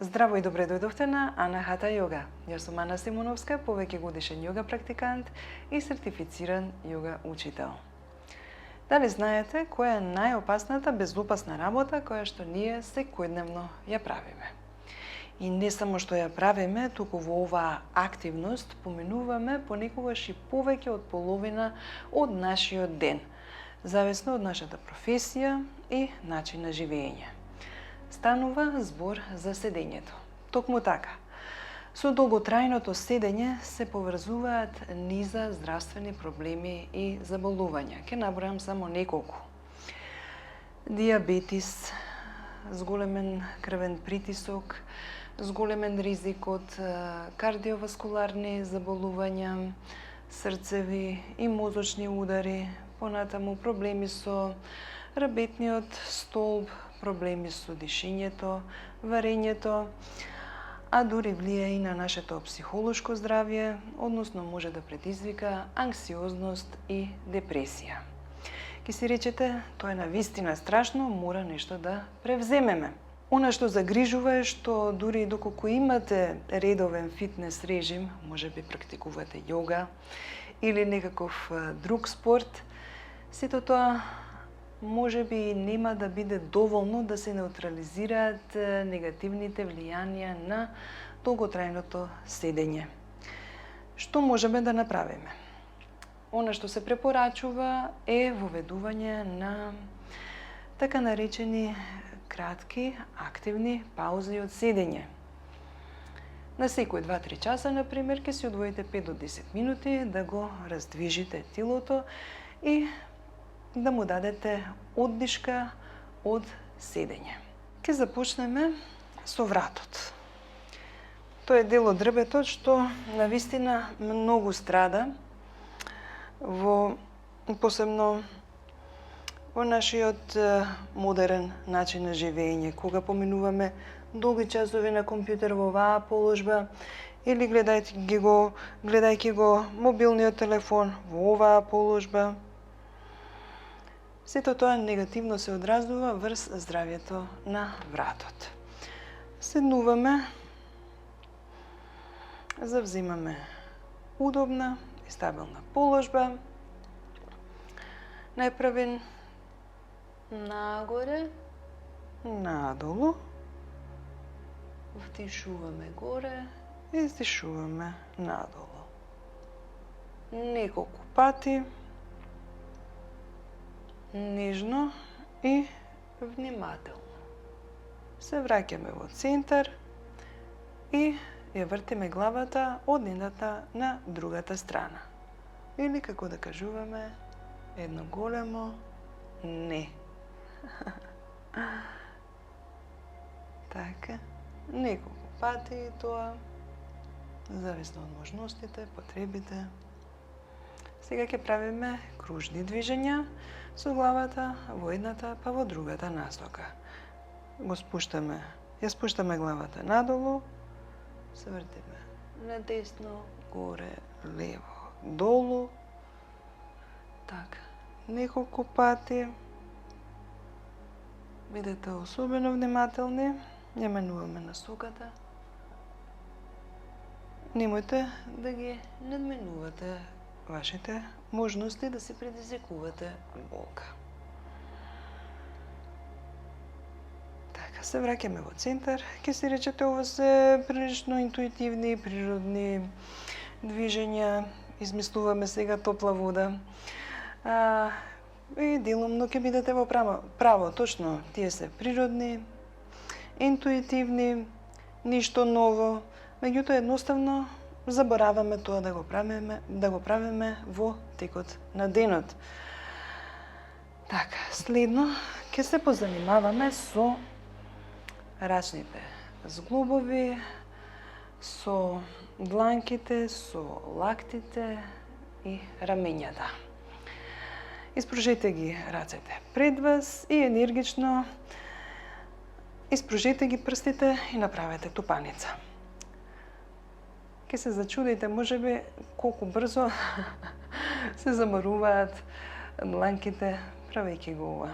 Здраво и добре дојдовте на Анахата Йога. Јас сум Ана Симоновска, повеќе годишен йога практикант и сертифициран йога учител. Дали знаете која е најопасната безопасна работа која што ние секојдневно ја правиме? И не само што ја правиме, туку во оваа активност поминуваме понекогаш и повеќе од половина од нашиот ден, зависно од нашата професија и начин на живење. Станува збор за седењето. Токму така. Со долготрајното седење се поврзуваат низа здравствени проблеми и заболувања. Ке набројам само неколку. Диабетис, зголемен крвен притисок, зголемен ризик од кардиоваскуларни заболувања, срцеви и мозочни удари, понатаму проблеми со рабетниот столб, проблеми со дишењето, варењето, а дури влијае и на нашето психолошко здравје, односно може да предизвика анксиозност и депресија. Ке си речете, тоа е навистина страшно, мора нешто да превземеме. Она што загрижува е што дури доколку имате редовен фитнес режим, можеби практикувате йога или некаков друг спорт, сето тоа може би нема да биде доволно да се неутрализираат негативните влијанија на долготрајното седење. Што можеме да направиме? Она што се препорачува е воведување на така наречени кратки, активни паузи од седење. На секој 2-3 часа, например, ќе си одвоите 5 до 10 минути да го раздвижите телото и да му дадете оддишка од седење. Ке започнеме со вратот. Тој е дел од дрветот што навистина многу страда посебно во нашиот модерен начин на живење, кога поминуваме долги часови на компјутер во оваа положба или гледајќи го мобилниот телефон во оваа положба. Сето тоа негативно се одразува врз здравјето на вратот. Седнуваме, завзимаме удобна и стабилна положба, најпрвен нагоре, надолу, вдишуваме горе, издишуваме надолу. Неколку пати, нежно и внимателно. Се враќаме во центар и ја вртиме главата од едната на другата страна. Или како да кажуваме, едно големо не. Така, неколку пати и тоа, зависно од можностите, потребите. Сега ќе правиме кружни движења со главата во едната па во другата насока. Ја спуштаме главата надолу, се вртиме надесно, горе, лево, долу. Така, неколку пати. Бидете особено внимателни, ја менуваме насоката. Немојте да ги надменувате вашите можности да се предизвикувате болка. Така, се враќаме во центар. Ке си речете, ова се прилично интуитивни, природни движења. Измислуваме сега топла вода. И делумно ќе бидете во право. Точно, тие се природни, интуитивни, ништо ново. Меѓутоа, едноставно, забораваме тоа да го правиме во текот на денот. Така, следно ќе се позанимаваме со рачните зглобови, со дланките, со лактите и рамењата. Испружете ги рацете пред вас и енергично испружете ги прстите и направете тупаница. Ке се зачудите, можеби, колку брзо се заморуваат дланките, правејќи го ова.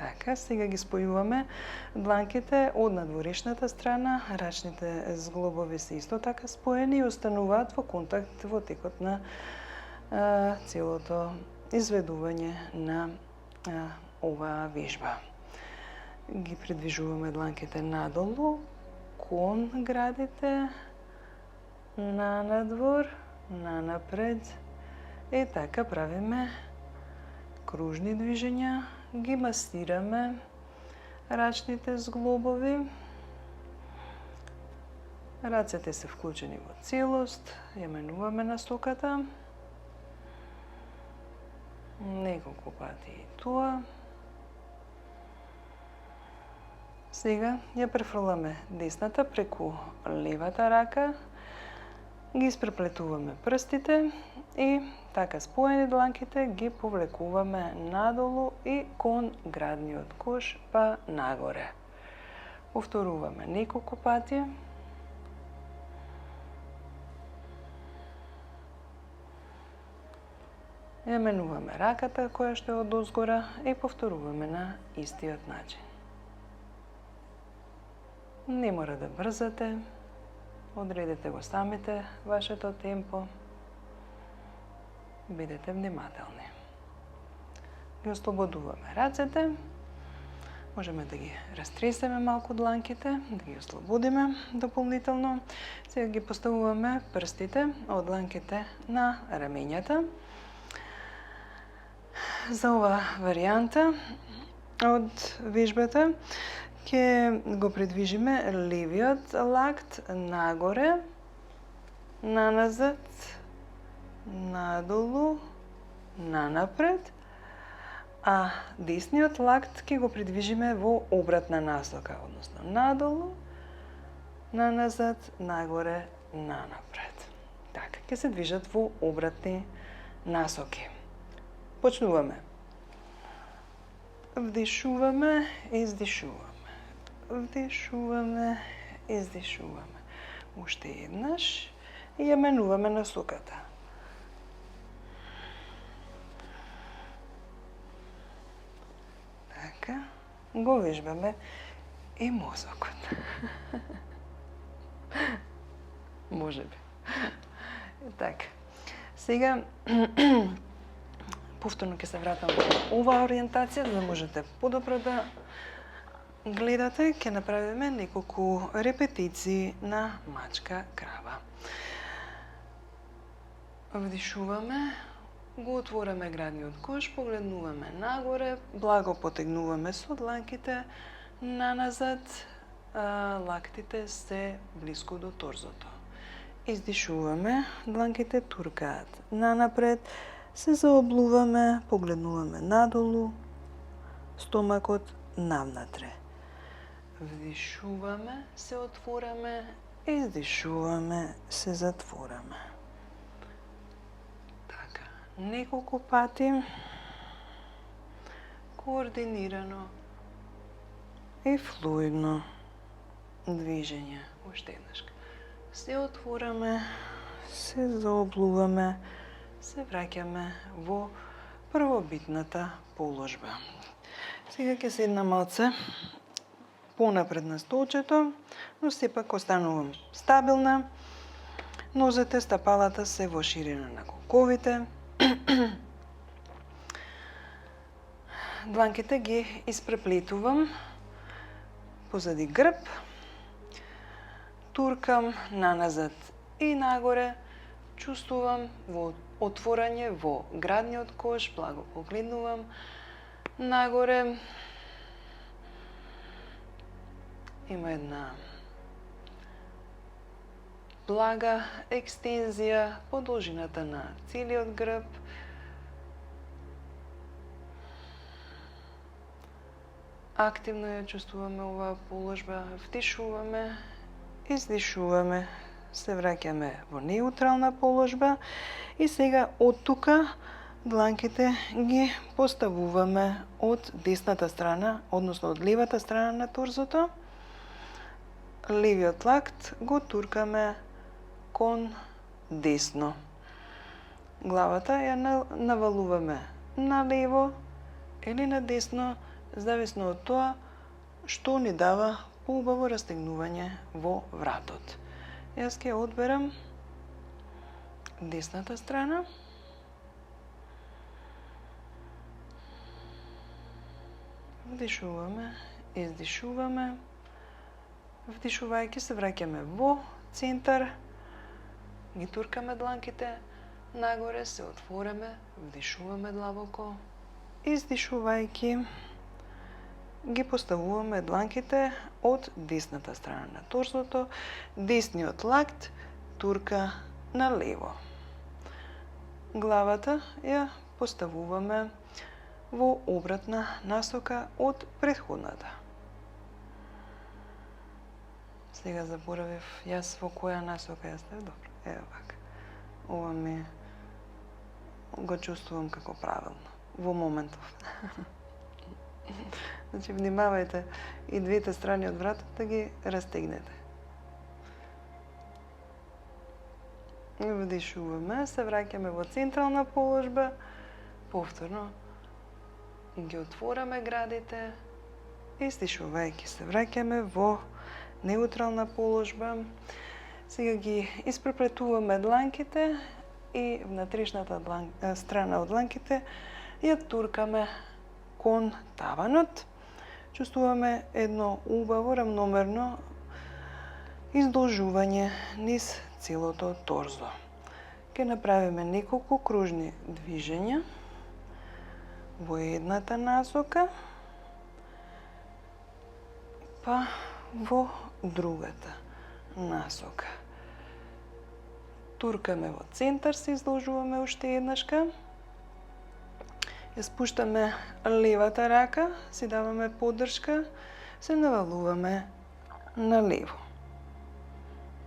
Така, сега ги спојуваме дланките од надворешната страна, рачните зглобови се исто така споени и остануваат во контакт во текот на целото изведување на оваа вежба. Ги придвижуваме дланките надолу, кон градите, нанадвор, нанапред, и така правиме кружни движења, ги масираме рачните зглобови. Рацете се вклучени во целост, ја менуваме насоката. Неколку пати и тоа. Сега ја префрламе десната преку левата рака, ги испреплетуваме прстите и така споени дланките ги повлекуваме надолу и кон градниот кош па нагоре. Повторуваме неколку пати. Ја менуваме раката која што е од озгора и повторуваме на истиот начин. Не мора да брзате, одредете го самите вашето темпо. Бидете внимателни. Ги ослободуваме рацете. Можеме да ги растресеме малку дланките, да ги ослободиме дополнително. Сега ги поставуваме прстите од дланките на рамењата. За оваа варијанта од вежбата ќе го придвижиме левиот лакт нагоре, наназад, надолу, нанапред, а десниот лакт ќе го придвижиме во обратна насока, односно надолу, наназад, нагоре, нанапред. Така, ќе се движат во обратни насоки. Почнуваме. Вдишуваме, издишуваме. Вдишуваме, издишуваме. Уште еднаш и ја менуваме насоката. Така, го вежбаме и мозокот. Може би. Така. Сега повторно ќе се вратам во оваа ориентација, за да можете подобро да гледате. Ќе направиме неколку репетиции на мачка крава. Вдишуваме, го отвораме градниот кош, погледнуваме нагоре, благо потегнуваме со дланките наназад, лактите се блиску до торзото. Издишуваме, дланките туркаат нанапред, се заоблуваме, погледнуваме надолу, стомакот навнатре. Вдишуваме, се отвораме, издишуваме, се затвораме. Така, неколку пати, координирано и флуидно движење. Уште еднаш. Се отвораме, се заоблуваме, се враќаме во првобитната положба. Сега ќе седнам малце понапред на столчето, но сепак останувам стабилна. Нозете, стапалата се во ширина на колковите. Дланките ги испреплетувам позади грб. Туркам наназад и нагоре. Чувствувам во отворање во градниот кош, благо погледнувам нагоре. Има една блага екстензија по должината на целиот грб. Активно ја чувствуваме оваа положба, вдишуваме, издишуваме, се враќаме во неутрална положба и сега од тука дланките ги поставуваме од десната страна, односно од левата страна на торзото. Левиот лакт го туркаме кон десно. Главата ја навалуваме на лево или на десно, зависно од тоа што ни дава поубаво растегнување во вратот. Јас ќе одберам десната страна. Вдишуваме, издишуваме. Вдишувајќи се враќаме во центар, ги туркаме дланките нагоре, се отвораме, вдишуваме длабоко. Издишувајќи ги поставуваме дланките од десната страна на торсото, десниот лакт турка на лево. Главата ја поставуваме во обратна насока од претходната. Сега заборавив јас во која насока ја ставив. Добро, ево вака. Ова ми го чувствувам како правилно во моментов. Значи, внимавајте и двете страни од вратот да ги растегнете. Вдишуваме, се враќаме во централна положба, повторно ги отвораме градите, издишувајќи се враќаме во неутрална положба. Сега ги испреплетуваме дланките и внатрешната страна од дланките ја туркаме кон таванот. Чувствуваме едно убаво, рамномерно издолжување низ целото торзо. Ќе направиме неколку кружни движења во едната насока, па во другата насока. Туркаме во центар, се издолжуваме уште еднашка. Ја спуштаме левата рака, си даваме поддршка, се навалуваме на лево.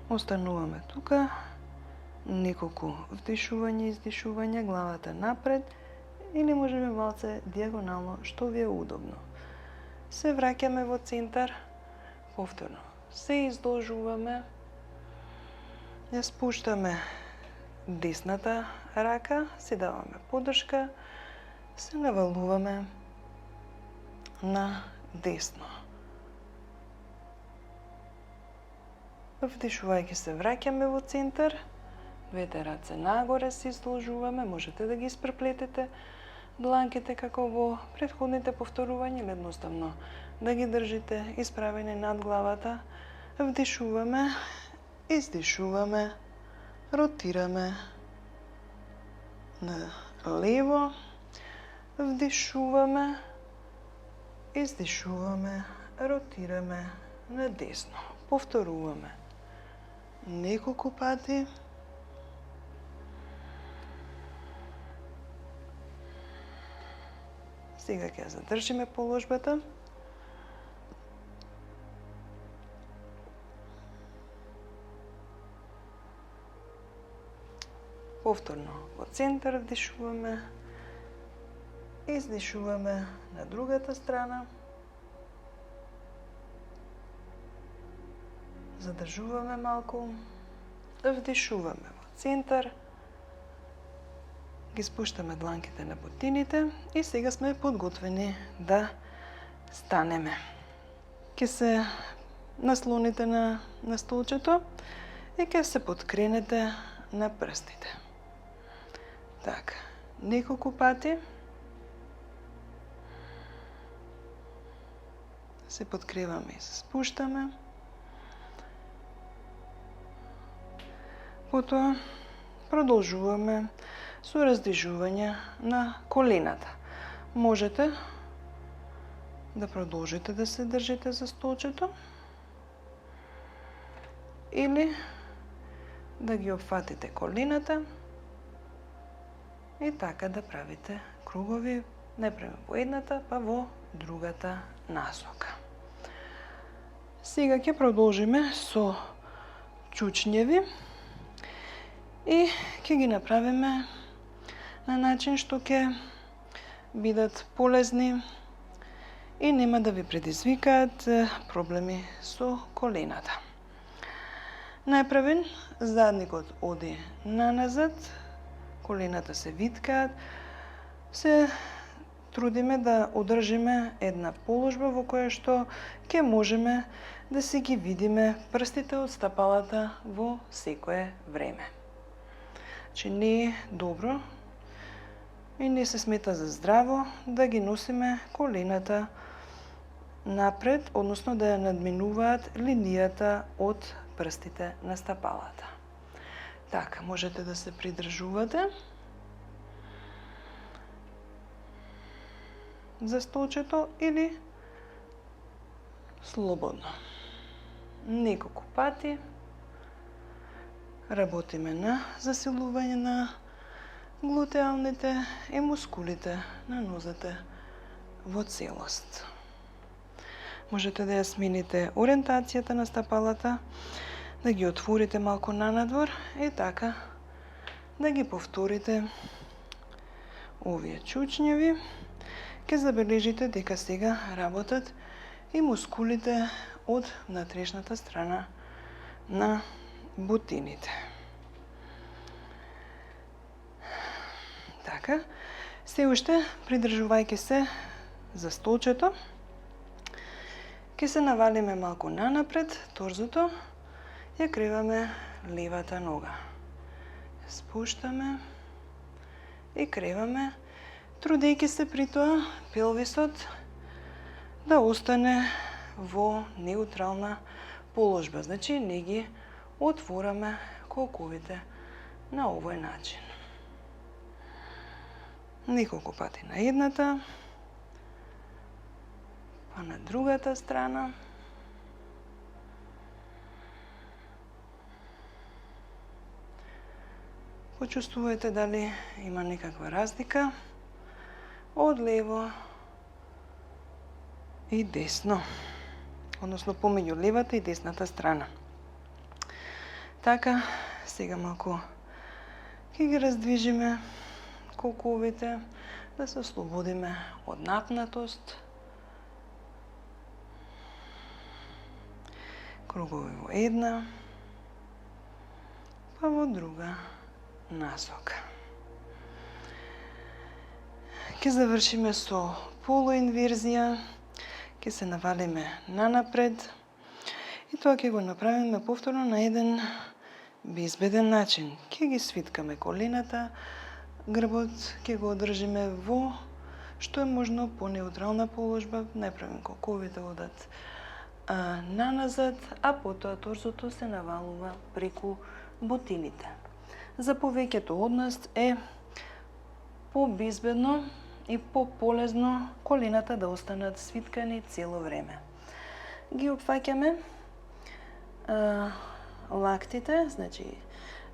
Остануваме тука, неколку вдишување, издишување, главата напред или можеби малце диагонално, што ви е удобно. Се враќаме во центар, повторно се издолжуваме, ја спуштаме десната рака, си даваме поддршка, се навалуваме на десно. Вдишувајќи се враќаме во центар, двете раце нагоре се издолжуваме, можете да ги испреплетете дланките како во претходните повторувања или едноставно да ги држите исправени над главата. Вдишуваме, издишуваме, ротираме на лево, вдишуваме, издишуваме, ротираме на десно. Повторуваме неколку пати. Сега ќе задржиме положбата. Повторно во центар вдишуваме, издишуваме на другата страна. Задржуваме малку, вдишуваме во центар, ги спуштаме дланките на ботините и сега сме подготвени да станеме. Ќе се наслоните на столчето и ќе се подкренете на прстите. Така, неколку пати се подкреваме и се спуштаме. Потоа продолжуваме со раздвижување на колената. Можете да продолжите да се држите за столчето или да ги опфатите колената и така да правите кругови, најпрво во едната, па во другата насока. Сега ќе продолжиме со чучњеви и ќе ги направиме на начин што ќе бидат полезни и нема да ви предизвикаат проблеми со колената. Најпрвен, задникот оди наназад, колената се виткаат, се трудиме да одржиме една положба во која што ќе можеме да си ги видиме прстите од стапалата во секое време. Значи не е добро и не се смета за здраво да ги носиме колената напред, односно да ја надминуваат линијата од прстите на стапалата. Така, можете да се придржувате за столчето или слободно. Неколку пати работиме на засилување на глутеалните и мускулите на нозете во целост. Можете да ја смените ориентацијата на стапалата, да ги отворите малку нанадвор и така да ги повторите овие чучњеви. Ке забележите дека сега работат и мускулите од внатрешната страна на бутините. Така, се уште придржувајќи се за столчето, ке се навалиме малку нанапред, торзото, ја креваме левата нога. Спуштаме и креваме, трудејќи се при тоа пелвисот да остане во неутрална положба. Значи, не ги отвораме колковите на овој начин. Неколку пати на едната, па на другата страна. Почувствувате дали има некаква разлика од лево и десно, односно помеѓу левата и десната страна. Така, сега малку ќе ги раздвижиме колковите, да се ослободиме од напнатост. Кругови во една, па во друга насока. Ќе завршиме со полуинверзија, ќе се навалиме нанапред и тоа ќе го направиме повторно на еден безбеден начин. Ќе ги свиткаме колената, грбот ќе го одржиме во што е можно по неутрална положба, најправим колковите одат наназад, а потоа торзото се навалува преку бутините. За повеќето од нас е побезбедно и пополезно колената да останат свиткани цело време. Ги опфаќаме лактите, значи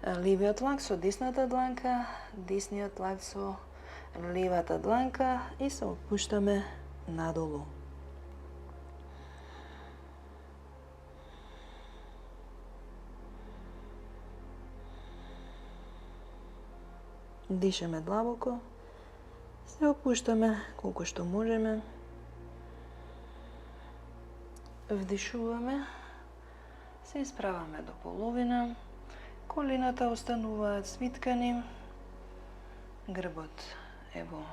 левиот лак со десната дланка, десниот лак со левата дланка и се опуштаме надолу. Дишаме длабоко, се опуштаме колку што можеме, вдишуваме, се исправаме до половина, колената остануваат свиткани, грбот е во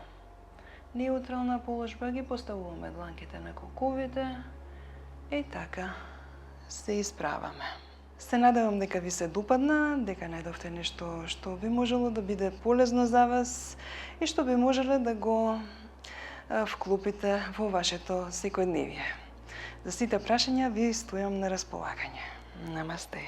неутрална положба, ги поставуваме дланките на колковите и така се исправаме. Се надевам дека ви се допадна, дека најдовте нешто што би можело да биде полезно за вас и што би можеле да го вклопите во вашето секојдневие. За сите прашања ви стојам на располагање. Намасте.